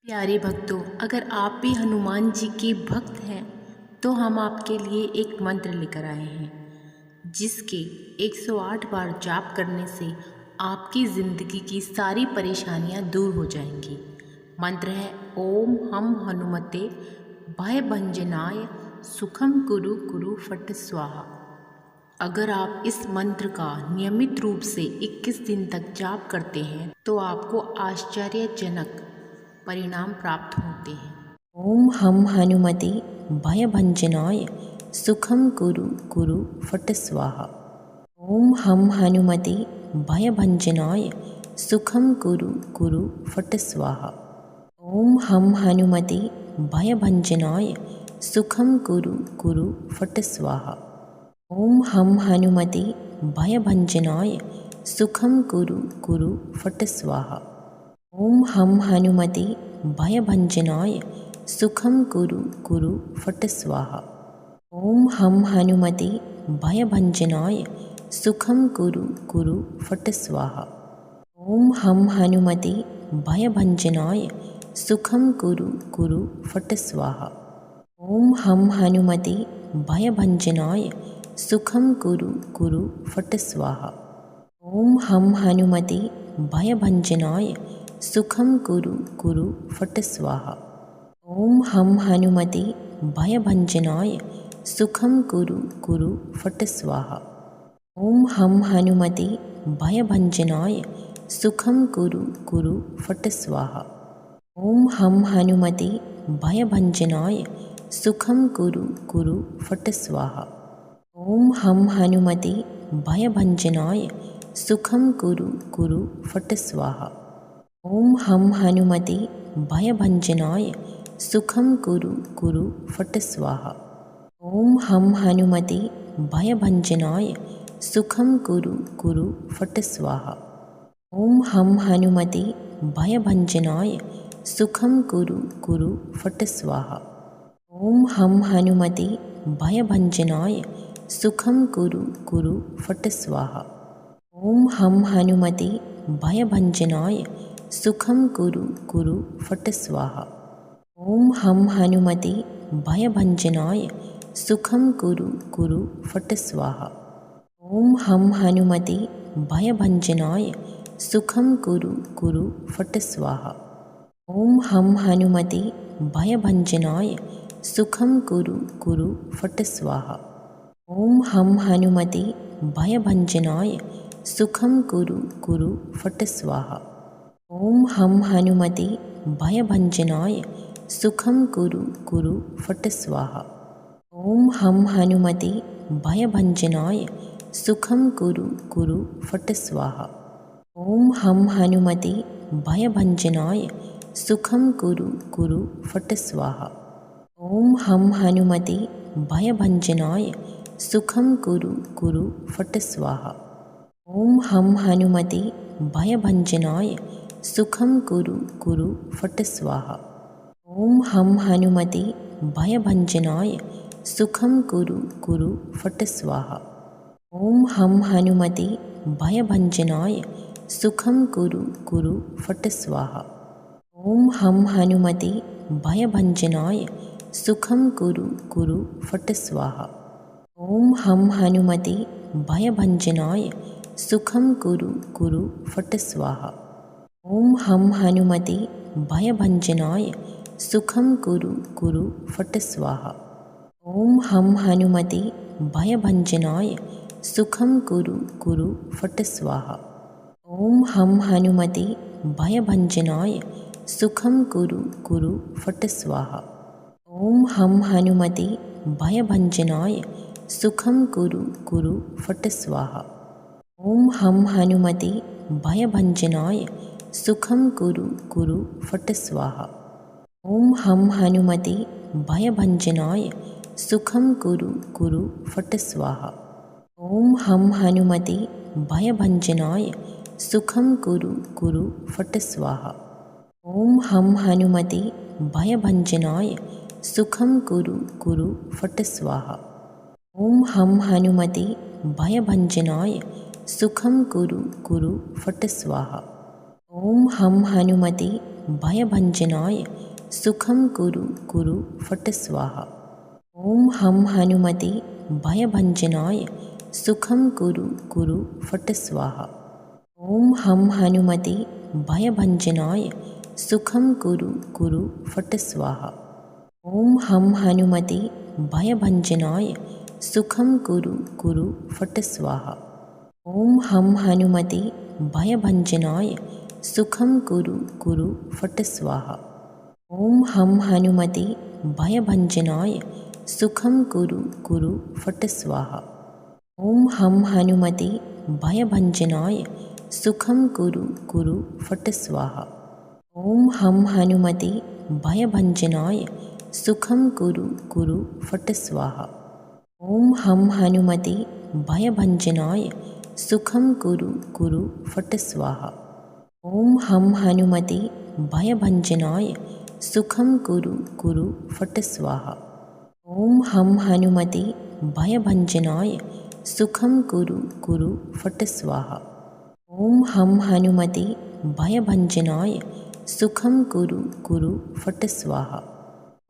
प्यारे भक्तों, अगर आप भी हनुमान जी के भक्त हैं तो हम आपके लिए एक मंत्र लेकर आए हैं जिसके 108 बार जाप करने से आपकी ज़िंदगी की सारी परेशानियां दूर हो जाएंगी। मंत्र है ओम हम हनुमते भयभंजनाय सुखम कुरु कुरु फट स्वाहा। अगर आप इस मंत्र का नियमित रूप से 21 दिन तक जाप करते हैं तो आपको आश्चर्यजनक परिणाम प्राप्त होते हैं। ओम हम हनुमते भयभंजनाय सुखम कुरु कुरु फट स्वाहा। ओम हम हनुमते भयभंजनाय सुखम कुरु कुरु फट स्वाहा। ओम हम हनुमते भयभंजनाय सुखम कुरु कुरु फट स्वाहा। ओम हम हनुमते भयभंजनाय सुखम कुरु कुरु फट स्वाहा। ओम हम हनुमते भयभंजनाय सुखम कुरु कुरु फट स्वाहा। ओम हम हनुमते भयभंजनाय सुखम कुरु कुरु फट स्वाहा। ओम हम हनुमते भयभंजनाय सुखम कुरु कुरु फट स्वाहा। ओम हम हनुमते भयभंजनाय सुखम कुरु कुरु फट स्वाहा। ओम हम हनुमते भयभंजनाय सुखम कुरु कुरु फट स्वाहा। ओम हम हनुमते भयभंजनाय सुखम कुरु कुरु फट स्वाहा। ओम हम हनुमते भयभंजनाय सुखम कुरु कुरु फट स्वाहा। ओम हम हनुमते भयभंजनाय सुखम कुरु कुरु फट स्वाहा। ओम हम हनुमते भयभंजनाय सुखम कुरु कुरु फट स्वाहा। ओम हम हनुमते भयभंजनाय सुखम कुरु कुरु फट स्वाहा। ओम हम हनुमते भयभंजनाय सुखम कुरु कुरु फट स्वाहा। ओम हम हनुमते भयभंजनाय सुखम कुरु कुरु फट स्वाहा। ओम हम हनुमते भयभंजनाय सुखम कुरु कुरु फट स्वाहा। ओम हम हनुमते भयभंजनाय सुखम कुरु कुरु फट स्वाहा। ओम हम हनुमते भयभंजनाय सुखम कुरु कुरु फट स्वाहा। ओम हम हनुमते भयभंजनाय सुखम कुरु कुरु फट स्वाहा। ओम हम हनुमते भयभंजनाय सुखम कुरु कुरु फट स्वाहा। ओम हम हनुमते भयभंजनाय सुखम कुरु कुरु फट स्वाहा। ओम हम हनुमते भयभंजनाय सुखम कुरु कुरु फट स्वाहा। ओम हम हनुमते भयभंजनाय सुखम कुरु कुरु फट स्वाहा। ओम हम हनुमते भयभंजनाय सुखम कुरु कुरु फट स्वाहा। ओम हम हनुमते भयभंजनाय सुखम कुरु कुरु फट स्वाहा। ओम हम हनुमते भयभंजनाय सुखम कुरु कुरु फट स्वाहा। ओम हम हनुमते भयभंजनाय सुखम कुरु कुरु फट स्वाहा। ओम हम हनुमते भयभंजनाय सुखम कुरु कुरु फट स्वाहा। ओम हम हनुमते भयभंजनाय सुखम कुरु कुरु फट स्वाहा। ओम हम हनुमते भयभंजनाय सुखम कुरु कुरु फट स्वाहा। ओम हम हनुमते भयभंजनाय सुखम कुरु कुरु फट स्वाहा। ओम हम हनुमते भयभंजनाय सुखम कुरु कुरु फट स्वाहा। ओम हम हनुमते भयभंजनाय सुखम कुरु कुरु फट स्वाहा। ओम हम हनुमते भयभंजनाय सुखम कुरु कुरु फट स्वाहा। ओम हम हनुमते भयभंजनाय सुखम कुरु कुरु फट स्वाहा। ओम हम हनुमते भयभंजनाय सुखम कुरु कुरु फट स्वाहा। ओम हम हनुमते भयभंजनाय सुखम कुरु कुरु फट स्वाहा। ओम हम हनुमते भयभंजनाय सुखम कुरु कुरु फट स्वाहा। ओम हम हनुमते भयभंजनाय सुखम कुरु कुरु फट स्वाहा। ओम हम हनुमते भयभञ्जनाय सुखं कुरु कुरु फट् स्वाहा। ॐ हम हनुमते भयभञ्जनाय सुखं कुरु कुरु फट् स्वाहा। ॐ हम हनुमते भयभञ्जनाय सुखं कुरु कुरु फट् स्वाहा। ॐ हम हनुमते भयभञ्जनाय सुखं कुरु कुरु फट् स्वाहा। ॐ हम हनुमते भयभञ्जनाय सुखं कुरु कुरु फट् स्वाहा। ॐ हम हनुमते भयभञ्जनाय सुखं कुरु कुरु फट् स्वाहा। ॐ हम हनुमते भयभञ्जनाय सुखं कुरु कुरु फट् स्वाहा। ॐ हम हनुमते भयभञ्जनाय सुखं कुरु कुरु फट् स्वाहा। ॐ हम हनुमते भयभञ्जनाय सुखं कुरु कुरु फट् स्वाहा। ॐ हम हनुमते भयभञ्जनाय सुखं कुरु कुरु फट् स्वाहा। ॐ हम हनुमते भयभञ्जनाय सुखं कुरु कुरु फट् स्वाहा। ॐ हम हनुमते भयभञ्जनाय सुखं कुरु कुरु फट् स्वाहा।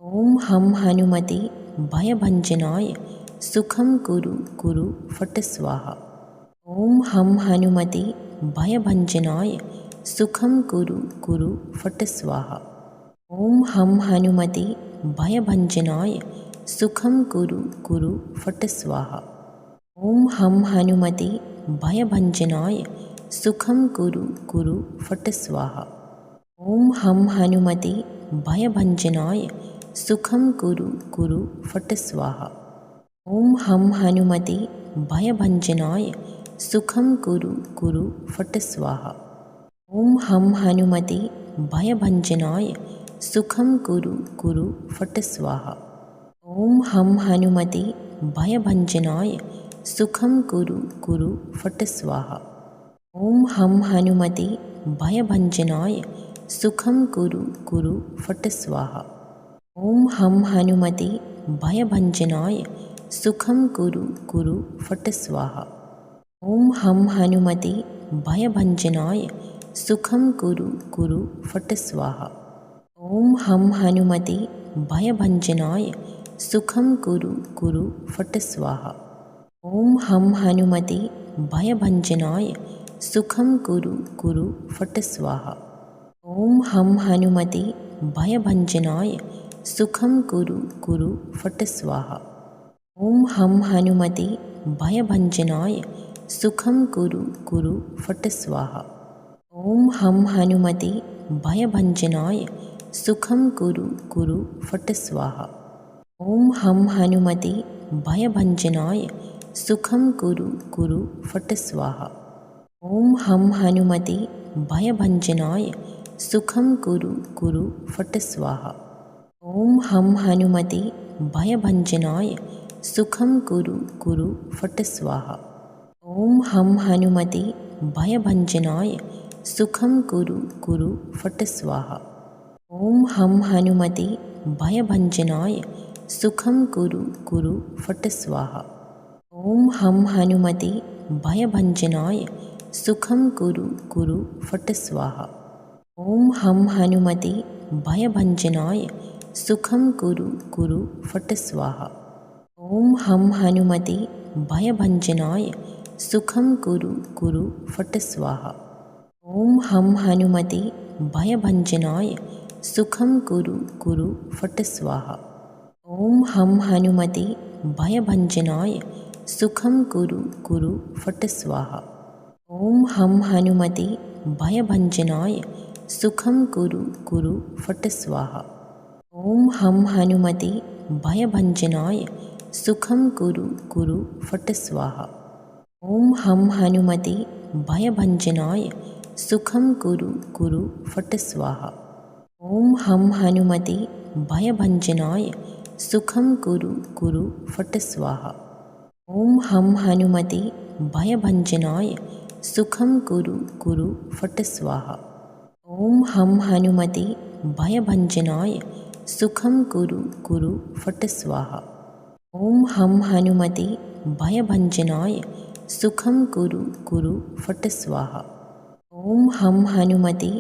ॐ हम हनुमते भयभञ्जनाय सुखं कुरु कुरु फट् स्वाहा। ॐ हम हनुमते भयभञ्जनाय सुखं कुरु कुरु फट् स्वाहा। ॐ हम हनुमते भयभञ्जनाय सुखं कुरु कुरु फट् स्वाहा। ॐ हम हनुमते भयभञ्जनाय सुखं कुरु कुरु फट् स्वाहा। ॐ हम हनुमते भयभञ्जनाय सुखं कुरु कुरु फट् स्वाहा। ॐ हम हनुमते भयभञ्जनाय सुखं कुरु कुरु फट् स्वाहा। ॐ हम हनुमते भयभञ्जनाय सुखं कुरु कुरु फट् स्वाहा। ॐ हम हनुमते भयभञ्जनाय सुखं कुरु कुरु फट् स्वाहा। ॐ हम हनुमते भयभञ्जनाय सुखं कुरु कुरु फट् स्वाहा। ॐ हम हनुमते भयभञ्जनाय सुखं कुरु कुरु फट् स्वाहा। ॐ हम हनुमते भयभञ्जनाय सुखं कुरु कुरु फट् स्वाहा। ॐ हम हनुमते भयभञ्जनाय सुखं कुरु कुरु फट् स्वाहा। ॐ हम हनुमते भयभञ्जनाय सुखं कुरु कुरु फट् स्वाहा। ॐ हम हनुमते भयभञ्जनाय सुखं कुरु कुरु फट् स्वाहा। ॐ हम हनुमते भयभञ्जनाय सुखं कुरु कुरु फट् स्वाहा। ॐ हम हनुमते भयभञ्जनाय सुखं कुरु कुरु फट् स्वाहा। ॐ हम हनुमते भयभञ्जनाय सुखं कुरु कुरु फट् स्वाहा। ॐ हम हनुमते भयभञ्जनाय सुखं कुरु कुरु फट् स्वाहा। ॐ हम हनुमते भयभञ्जनाय सुखं कुरु कुरु फट् स्वाहा। ॐ हम हनुमते भयभञ्जनाय सुखं कुरु कुरु फट् स्वाहा। ॐ हम हनुमते भयभञ्जनाय सुखं कुरु कुरु फट् स्वाहा। ॐ हम हनुमते भयभञ्जनाय सुखं कुरु कुरु फट् स्वाहा। ॐ हम हनुमते भयभञ्जनाय सुखं कुरु कुरु फट् स्वाहा। ॐ हम हनुमते भयभञ्जनाय सुखं कुरु कुरु फट् स्वाहा। ॐ हम हनुमते भयभञ्जनाय सुखं कुरु कुरु फट् स्वाहा। ॐ हम हनुमते भयभञ्जनाय सुखं कुरु कुरु फट् स्वाहा। ॐ हम हनुमते भयभञ्जनाय सुखं कुरु कुरु फट् स्वाहा। ॐ हम हनुमते भयभञ्जनाय सुखं कुरु कुरु फट् स्वाहा। ॐ हम हनुमते भयभञ्जनाय सुखं कुरु कुरु फट् स्वाहा। ॐ हम हनुमते भयभञ्जनाय सुखं कुरु कुरु फट् स्वाहा। ॐ हम हनुमते भयभञ्जनाय सुखं कुरु कुरु फट् स्वाहा। ॐ हम हनुमते भयभञ्जनाय सुखं कुरु कुरु फट् स्वाहा। ॐ हम हनुमते भयभञ्जनाय सुखं कुरु कुरु फट् स्वाहा। ॐ हम हनुमते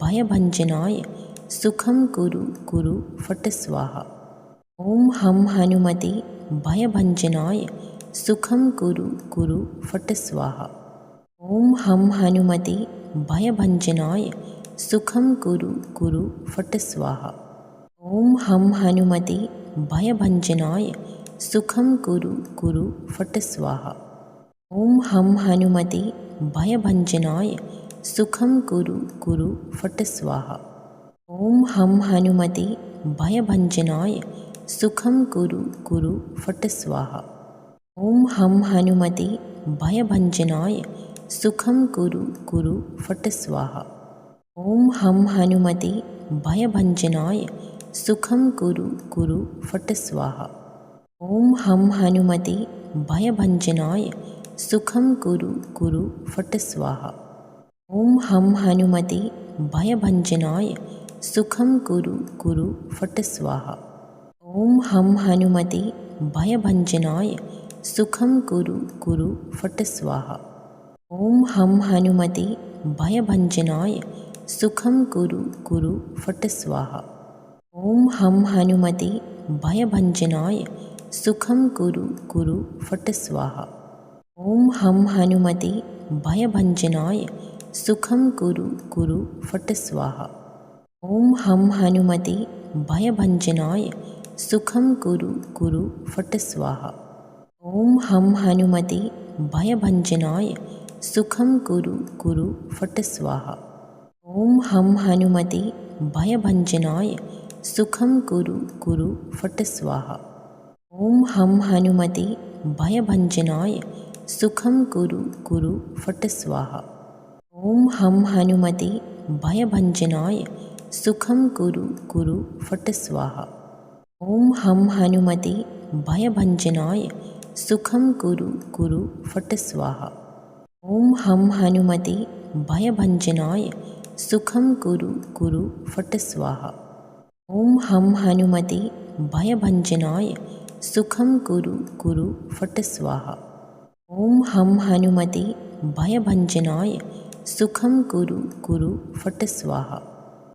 भयभञ्जनाय सुखं कुरु कुरु फट् स्वाहा। ॐ हम हनुमते भयभञ्जनाय सुखं कुरु कुरु फट् स्वाहा। ॐ हम हनुमते भयभञ्जनाय सुखं कुरु कुरु फट् स्वाहा। ॐ हम हनुमते भयभञ्जनाय सुखं कुरु कुरु फट् स्वाहा। ॐ हम हनुमते भयभञ्जनाय सुखं कुरु कुरु फट् स्वाहा। ॐ हम हनुमते भयभञ्जनाय सुखं कुरु कुरु फट् स्वाहा। ॐ हम हनुमते भयभञ्जनाय सुखं कुरु कुरु फट् स्वाहा। ॐ हम हनुमते भयभञ्जनाय सुखं कुरु कुरु फट् स्वाहा। ॐ हम हनुमते भयभञ्जनाय सुखं कुरु कुरु फट् स्वाहा। ॐ हम हनुमते भयभञ्जनाय सुखं कुरु कुरु फट् स्वाहा। ॐ हम हनुमते भयभञ्जनाय सुखं कुरु कुरु फट् स्वाहा। ॐ हम हनुमते भयभञ्जनाय सुखं कुरु कुरु फट् स्वाहा। ॐ हम हनुमते भयभञ्जनाय सुखं कुरु कुरु फट् स्वाहा। ॐ हम हनुमते भयभञ्जनाय सुखं कुरु कुरु फट् स्वाहा। ॐ हम हनुमते भयभञ्जनाय सुखं कुरु कुरु फट् स्वाहा। ॐ हम हनुमते भयभञ्जनाय सुखं कुरु कुरु फट् स्वाहा। ॐ हम हनुमते भयभञ्जनाय सुखं कुरु कुरु फट् स्वाहा। ॐ हम हनुमते भयभञ्जनाय सुखं कुरु कुरु फट् स्वाहा। ॐ हम हनुमते भयभञ्जनाय सुखं कुरु कुरु फट् स्वाहा। ॐ हम हनुमते भयभञ्जनाय सुखं कुरु कुरु फट् स्वाहा। ॐ हम हनुमते भयभञ्जनाय सुखं कुरु कुरु फट् स्वाहा। ॐ हम हनुमते भयभञ्जनाय सुखं कुरु कुरु फट् स्वाहा। ॐ हम हनुमते भयभञ्जनाय सुखं कुरु कुरु फट् स्वाहा।